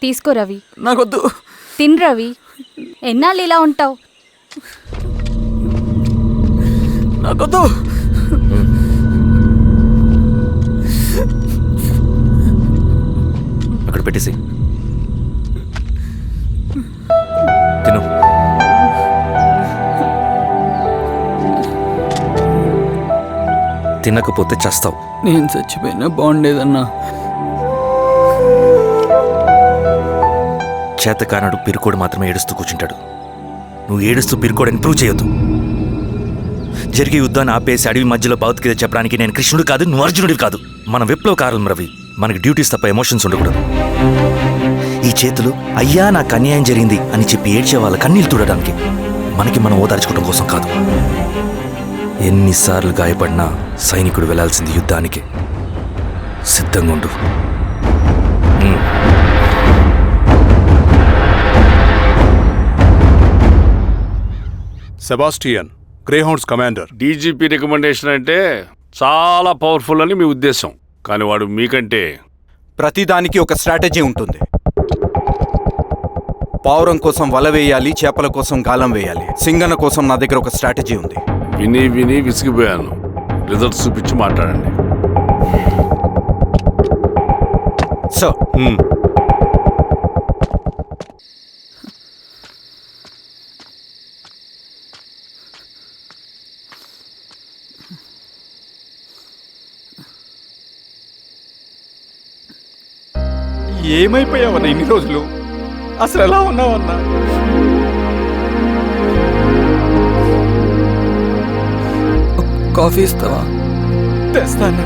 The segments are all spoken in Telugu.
తీసుకో రవి. నాకొద్దు. తిన్ రవి. ఎన్నాళ్ళు ఇలా ఉంటావు? నాకొద్దు. అక్కడ పెట్టేసి తిను. తినకపోతే చస్తావు. నేను చచ్చిపోయినా బాగుండేదన్నా. చేతకానడు పిరుకోడు మాత్రమే ఏడుస్తూ కూర్చుంటాడు. నువ్వు ఏడుస్తూ పిరుకోడని ప్రూవ్ చేయొద్దు. జరిగే యుద్ధాన్ని ఆపేసి అడవి మధ్యలో భౌతికత చెప్పడానికి నేను కృష్ణుడు కాదు, నువ్వు అర్జునుడివి కాదు. మన విప్లవకారులం రవి. మనకి డ్యూటీస్ తప్ప ఎమోషన్స్ ఉండకూడదు. ఈ చేతులు అయ్యా నాకు అన్యాయం జరిగింది అని చెప్పి ఏడ్చే వాళ్ళ కన్నీళ్ళు తుడడానికి, మనకి మనం ఓదార్చుకోవడం కోసం కాదు. ఎన్నిసార్లు గాయపడినా సైనికుడు వెళ్లాల్సింది యుద్ధానికి. సిద్ధంగా ఉండు. Sebastian, Greyhounds commander. DGP recommendation అంటే చాలా పవర్ఫుల్ అని మీ ఉద్దేశం, కానీ వాడు మీకంటే ప్రతిదానికి ఒక స్ట్రాటజీ ఉంటుంది. పావురం కోసం వల వేయాలి, చేపల కోసం గాలం వేయాలి. సింగన్న కోసం నా దగ్గర ఒక స్ట్రాటజీ ఉంది. విని విని విసిగిపోయాను. రిజల్ట్స్ చూపించి మాట్లాడండి. సో ఏమైపోయావన్నా ఇన్ని రోజులు? అసలు ఎలా ఉన్నావన్నా? కాఫీ ఇస్తావా? తెస్తాను.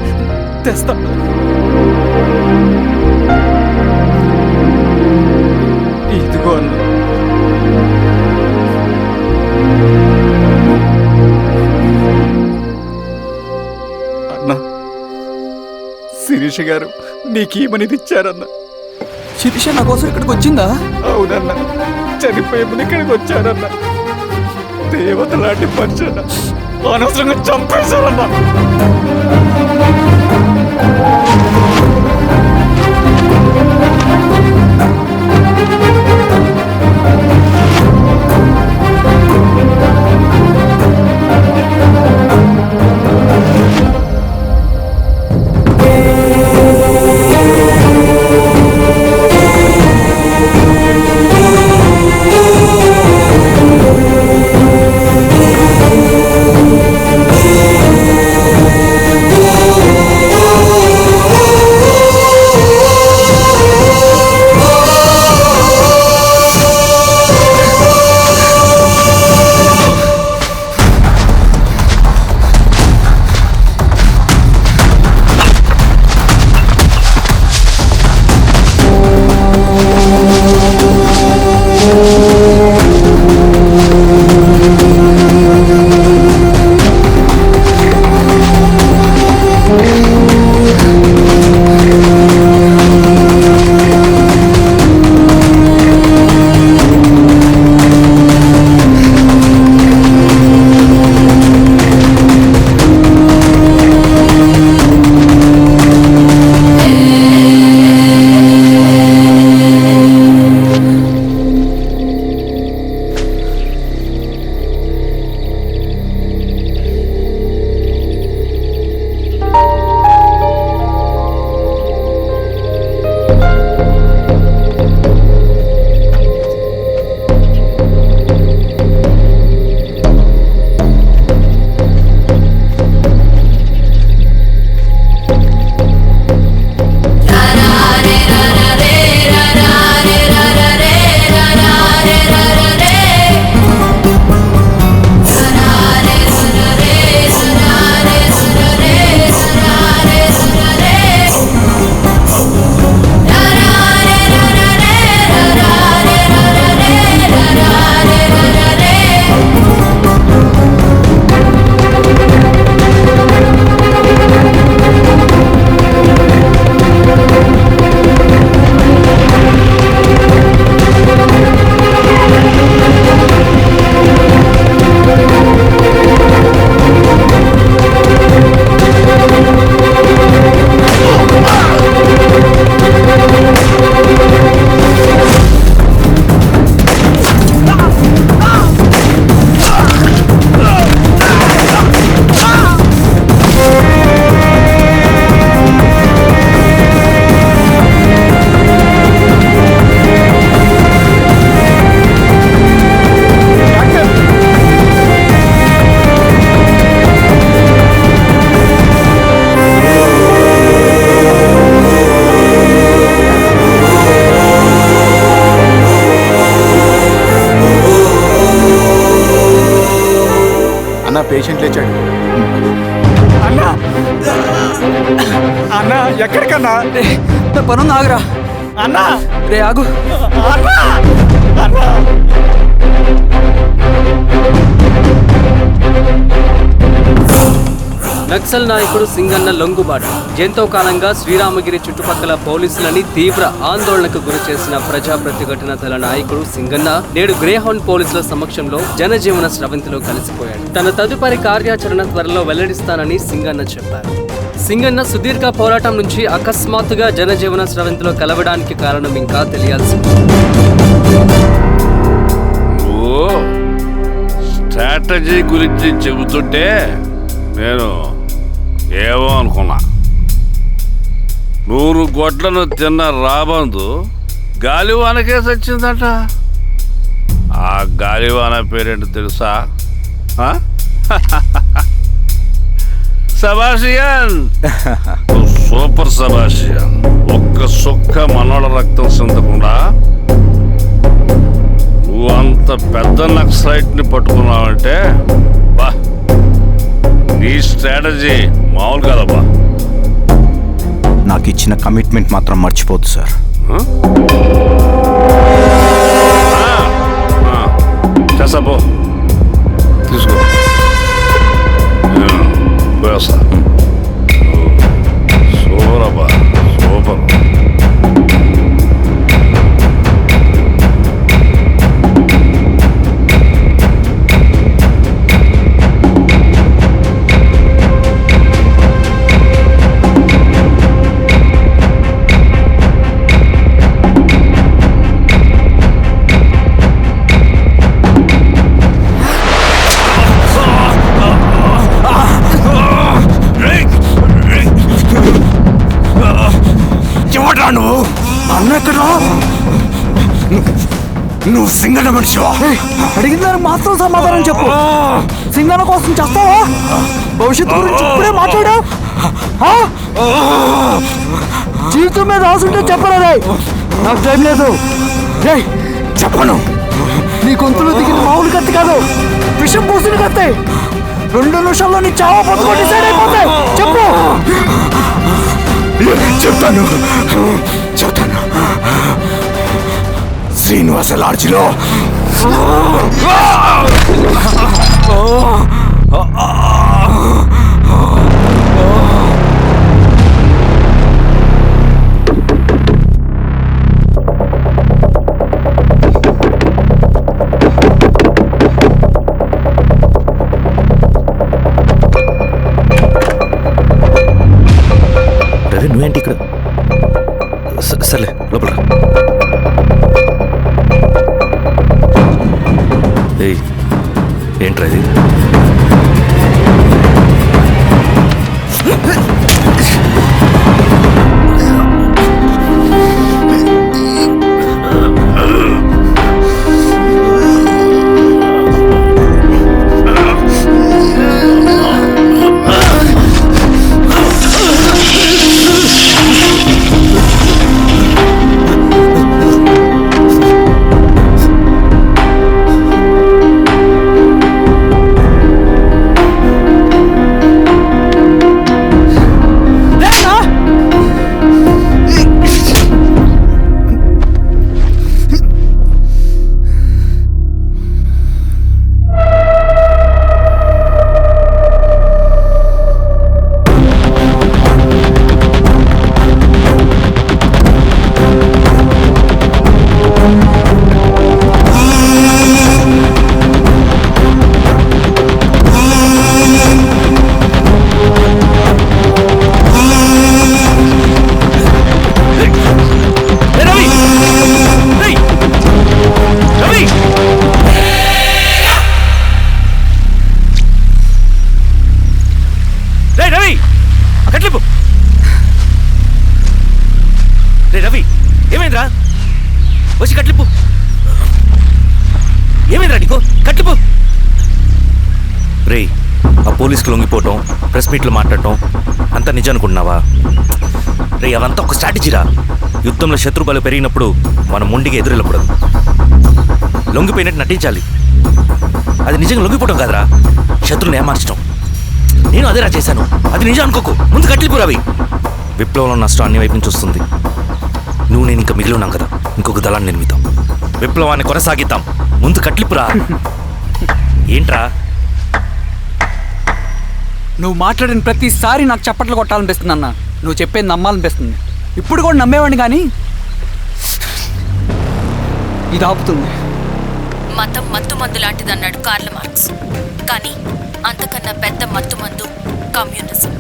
ఇదిగో అన్న. అన్నా, శిరీష గారు నీకేమనేది ఇచ్చారన్నా. శిరీష నా కోసం ఇక్కడికి వచ్చిందా? అవునన్నా, చనిపోయే ముందు ఇక్కడికి వచ్చారన్నా. దేవత లాంటి మనిషి అన్న, అనవసరంగా చంపేశారన్నా. పేషెంట్ లేచాడు. అన్నా అన్నా ఎక్కడికన్నా? పనుంది, ఆగురా. అన్నా రే ఆగు. అన్నా అన్నా నక్సల్ నాయకుడు సింగన్న లొంగుబాటు ఎంతో కాలంగా శ్రీరామగిరి చుట్టుపక్కల పోలీసులని తీవ్ర ఆందోళనకు గురి చేసిన ప్రజా ప్రతిఘటన దళ నాయకుడు సింగన్న నేడు గ్రేహౌండ్ పోలీసుల సమక్షంలో జనజీవన స్రవంతిలో కలిసిపోయాడు. తన తదుపరి కార్యాచరణ త్వరలో వెల్లడిస్తానని సింగన్న చెప్పారు. సింగన్న సుదీర్ఘ పోరాటం నుంచి అకస్మాత్తుగా జనజీవన స్రవంతిలో కలవడానికి కారణం ఇంకా తెలియాల్సి ఉంది. నువ్వు స్ట్రాటజీ గురించి చెబుతుంటే నేను ఏమో అనుకున్నా. 100 గొడ్లను తిన్న రాబందు గాలివానకే సచ్చిందట. ఆ గాలివాన పేరేంటి తెలుసా? సబాషియన్. సూపర్ సబాషియన్. ఒక్క సుక్క మనోళ్ళ రక్తం చెందకుండా నువ్వు అంత పెద్ద నక్సలైట్ని పట్టుకున్నావంటే బా, నీ స్ట్రాటజీ మామూలు కదబ్బా. నాకు ఇచ్చిన కమిట్మెంట్ మాత్రం మర్చిపోద్దు సార్. చేసాబో, తీసుకో. పోయొస్తా. సూపర్ అబ్బా, సూపర్. నువ్వు సింగన్న మనిషివా? అడిగిన దానికి మాత్రం సమాధానం చెప్పు. సింగన్న కోసం చేస్తావా? భవిష్యత్తు గురించి ఇప్పుడే మాట్లాడా? జీవితం మీద ఆశుంటే చెప్పరా? నాకు టైం లేదు. చెప్పను. నీ గొంతులో దిగిన మామూలు కత్తి కాదు, విషం పోసిన కత్తి. 2 నిమిషాల్లో నీ చావా బతుకు డిసైడ్ అయిపోతాయి. చెప్పు. చెప్తాను. శ్రీనివాస లాడ్జిలో రవి, నువ్వేంటి ఇక్కడ? సర్లే, లోపల. ఏంట్రా ఇది? రవి, ఏమైందిరా? వచ్చి కట్లిప్పు. ఏమైందిరా నీకు? కట్లిప్పు. రే, ఆ పోలీసుకు లొంగిపోవటం, ప్రెస్ మీట్లో మాట్లాడటం అంతా నిజం అనుకుంటున్నావా? రే, అవంతా ఒక స్ట్రాటజీరా. యుద్ధంలో శత్రుబలు పెరిగినప్పుడు మనం మొండిగా ఎదురెళ్ళకూడదు, లొంగిపోయినట్టు నటించాలి. అది నిజంగా లొంగిపోవటం కాదురా, శత్రువుని ఏమార్చడం. నేను అదేరా చేశాను. అది నిజం అనుకోకు. ముందు కట్లిపు రవి. విప్లవంలో నష్టం అన్ని వైపు నుంచి వస్తుంది. నువ్వు నేను ఇంకా మిగిలి ఉన్నాం కదా, ఇంకొక దళాన్ని నిర్మితాం, విప్లవాన్ని కొనసాగిద్దాం. ముందు కట్లిపురా. ఏంట్రా నువ్వు మాట్లాడిన ప్రతిసారి నాకు చప్పట్లు కొట్టాలనిపిస్తుంది అన్న. నువ్వు చెప్పేది నమ్మాలనిపిస్తుంది. ఇప్పుడు కూడా నమ్మేవాడిని కానీ ఇది ఆపుతుంది. మతం మత్తుమందు లాంటిదన్నాడు కార్ల్ మార్క్స్. కానీ అంతకన్నా పెద్ద మత్తుమందు కమ్యూనిజం.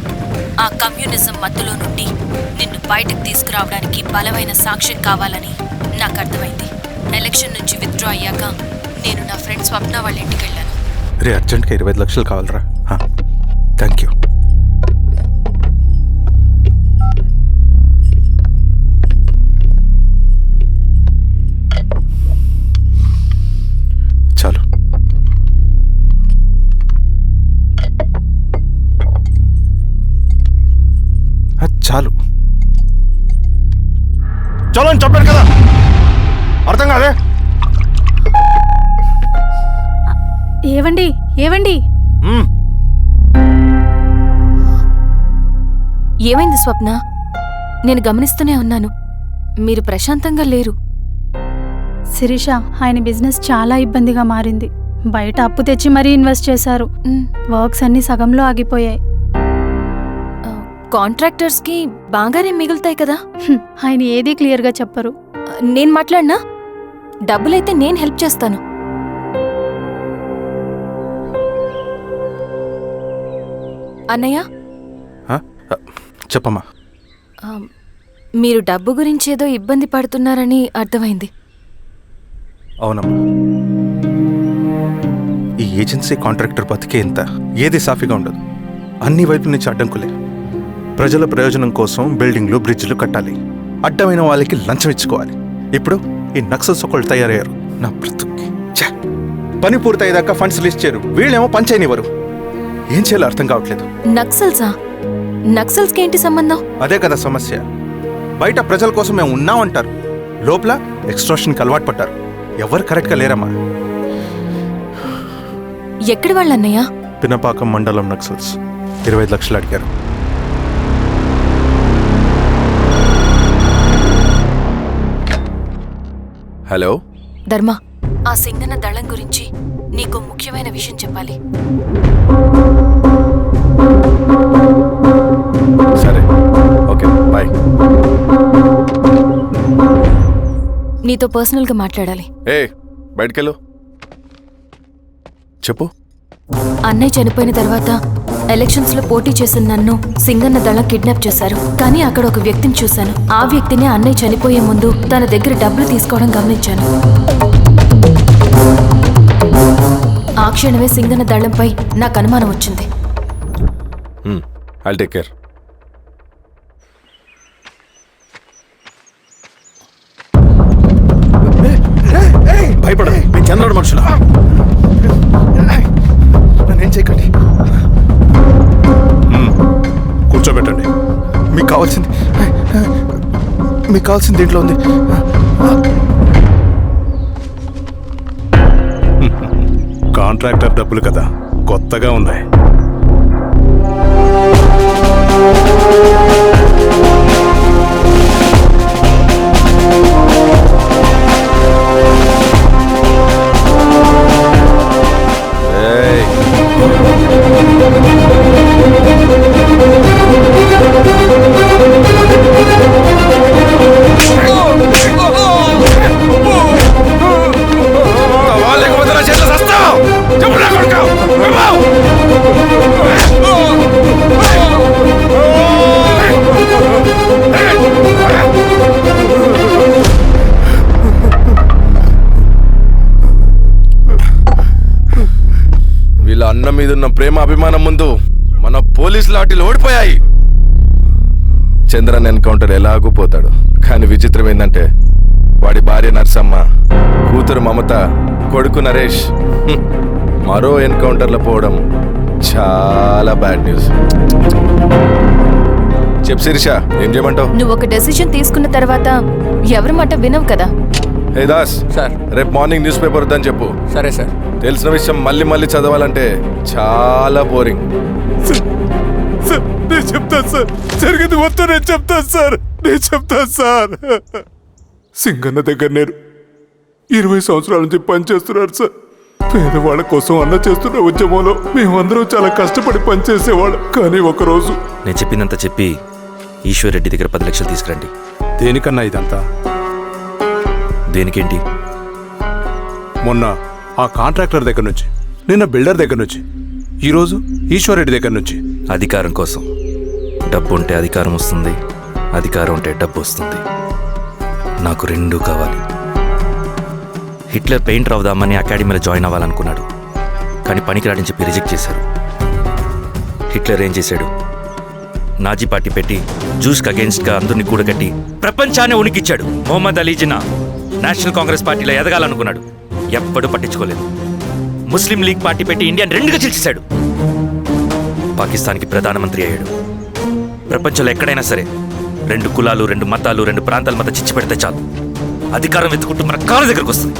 ఆ కమ్యూనిజం మత్తులో నుండి నిన్ను బయటకు తీసుకురావడానికి బలమైన సాక్ష్యం కావాలని నాకు అర్థమైంది. ఎలక్షన్ నుంచి విత్డ్రా అయ్యాక నేను నా ఫ్రెండ్ స్వప్న వాళ్ళ ఇంటికి వెళ్ళాను. రే అర్జెంట్గా 25 లక్షలు కావాలరా. Thank you. చాలు. చాలు. చలో అని చెప్పాను కదా, అర్థం కాదే. ఏవండి ఏవండి ఏమైంది స్వప్న? నేను గమనిస్తూనే ఉన్నాను, మీరు ప్రశాంతంగా లేరు. శిరీష, ఆయన బిజినెస్ చాలా ఇబ్బందిగా మారింది. బయట అప్పు తెచ్చి మరీ ఇన్వెస్ట్ చేశారు. వర్క్స్ అన్ని సగంలో ఆగిపోయాయి. కాంట్రాక్టర్స్కి బాగానే మిగులుతాయి కదా. ఆయన ఏదీ క్లియర్గా చెప్పరు. నేను మాట్లాడినా డబ్బులైతే నేను హెల్ప్ చేస్తాను. అన్నయ్య, చెప్పమ్మా. మీరు డబ్బు గురించి ఏదో ఇబ్బంది పడుతున్నారని అర్థమైంది. అవునమ్మా, ఈ ఏజెన్సీ కాంట్రాక్టర్ బతికే ఇంత ఏది సాఫీగా ఉండదు. అన్ని వైపుల నుంచి అడ్డంకులే. ప్రజల ప్రయోజనం కోసం బిల్డింగ్లు బ్రిడ్జ్లు కట్టాలి, అడ్డమైన వాళ్ళకి లంచం ఇచ్చుకోవాలి. ఇప్పుడు ఈ నక్సల్స్ ఒకళ్ళు తయారయ్యారు. నా బ్రతుక్కి పని పూర్తయ్యేదాకా ఫండ్స్ లిస్ట్ చేయరు, వీళ్ళేమో పని చేయనివ్వరు. ఏం చేయాలో అర్థం కావట్లేదు. నక్సల్సా? నక్సల్స్కి ఏంటి సంబంధం? అదే కదా సమస్య. బయట ప్రజల కోసం మేము ఉన్నామంటారు, లోపల ఎక్స్ట్రాషన్కి అలవాటు పడ్డారు. ఎవరు కరెక్ట్గా లేరమ్మా. ఎక్కడి వాళ్ళన్నయ్య? పినపాకం మండలం నక్సల్స్ 25 లక్షలు అడిగారు. హలో ధర్మ, ఆ సింగన్న దళం గురించి నీకు ముఖ్యమైన విషయం చెప్పాలి. సరే, ఓకే, బాయ్. నీతో పర్సనల్గా మాట్లాడాలి. బయటకెళ్ళు. చెప్పు. అన్నయ్య చనిపోయిన తర్వాత ఎలక్షన్స్లో పోటీ చేసిన నన్ను సింగన్న దళం కిడ్నాప్ చేశారు. కానీ అక్కడ ఒక వ్యక్తిని చూశాను. ఆ వ్యక్తిని అన్నయ్య చనిపోయే ముందు తన దగ్గర డబ్బులు తీసుకోవడం గమనించాను. ఆ క్షణమే సింగన్న దళంపై నాకు అనుమానం వచ్చింది. I'll take care. భయపడదు, మేము చంద్రుడు మనుషులు. నన్నేం చేయకండి. కూర్చోబెట్టండి. మీకు కావాల్సింది దీంట్లో ఉంది. కాంట్రాక్టర్ డబ్బులు కదా, కొత్తగా ఉన్నాయి. వీళ్ళ అన్న మీదున్న ప్రేమ అభిమానం ముందు మన పోలీస్ లాఠీలు ఓడిపోయాయి. చంద్రన్ ఎన్కౌంటర్ ఎలాగూ పోతాడు. కానీ విచిత్రం ఏంటంటే వాడి భార్య నర్సమ్మ, కూతురు మమత, కొడుకు నరేష్ మరో ఎన్కౌంటర్లో పోవడం చాలా బ్యాడ్ న్యూస్. చెప్పు శిరీష, ఏం చేయమంటావు? నువ్వు ఒక డెసిషన్ తీసుకున్న తర్వాత ఎవరి మాట వినవు కదా. హే దాస్, సార్. రేపు మార్నింగ్ న్యూస్ పేపర్ వద్దని చెప్పు. సరే సార్. తెలిసిన విషయం మళ్ళీ మళ్ళీ చదవాలంటే చాలా బోరింగ్. సార్ నేను చెప్తాను సార్, జరిగింది మొత్తం నేను చెప్తాను సార్, సింగన్న దగ్గర నేను 20 సంవత్సరాల నుంచి పనిచేస్తున్నారు సార్. పేదవాళ్ళ కోసం అన్న చేస్తున్న ఉద్యమంలో మేమందరం చాలా కష్టపడి పనిచేసేవాళ్ళం. కానీ ఒకరోజు నేను చెప్పినంత చెప్పి ఈశ్వర్ రెడ్డి దగ్గర 10 లక్షలు తీసుకురండి. దేనికన్నా ఇదంతా? దేనికేంటి? మొన్న ఆ కాంట్రాక్టర్ దగ్గర నుంచి, నిన్న బిల్డర్ దగ్గర నుంచి, ఈరోజు ఈశ్వరరెడ్డి దగ్గర నుంచి. అధికారం కోసం. డబ్బు ఉంటే అధికారం వస్తుంది, అధికారం ఉంటే డబ్బు వస్తుంది. నాకు రెండూ కావాలి. హిట్లర్ పెయింటర్ అవుదామని అకాడమీలో జాయిన్ అవ్వాలనుకున్నాడు, కానీ పనికిరాడని చెప్పి రిజెక్ట్ చేశారు. హిట్లర్ ఏం చేశాడు? నాజీ పార్టీ పెట్టి జూస్కి అగేన్స్ట్గా అందరినీ కూడగట్టి ప్రపంచాన్ని ఉనికిచ్చాడు. మొహమ్మద్ అలీ జిన్నా నేషనల్ కాంగ్రెస్ పార్టీలో ఎదగాలనుకున్నాడు, ఎప్పుడూ పట్టించుకోలేదు. ముస్లిం లీగ్ పార్టీ పెట్టి ఇండియాని రెండుగా చీల్చేశాడు. పాకిస్తాన్కి ప్రధానమంత్రి అయ్యాడు. ప్రపంచంలో ఎక్కడైనా సరే 2 కులాలు, 2 మతాలు, 2 ప్రాంతాల మధ్య చిచ్చు పెడితే చాలు, అధికారం వెతుకుంటూ మన కాళ్ళ దగ్గరకు వస్తుంది.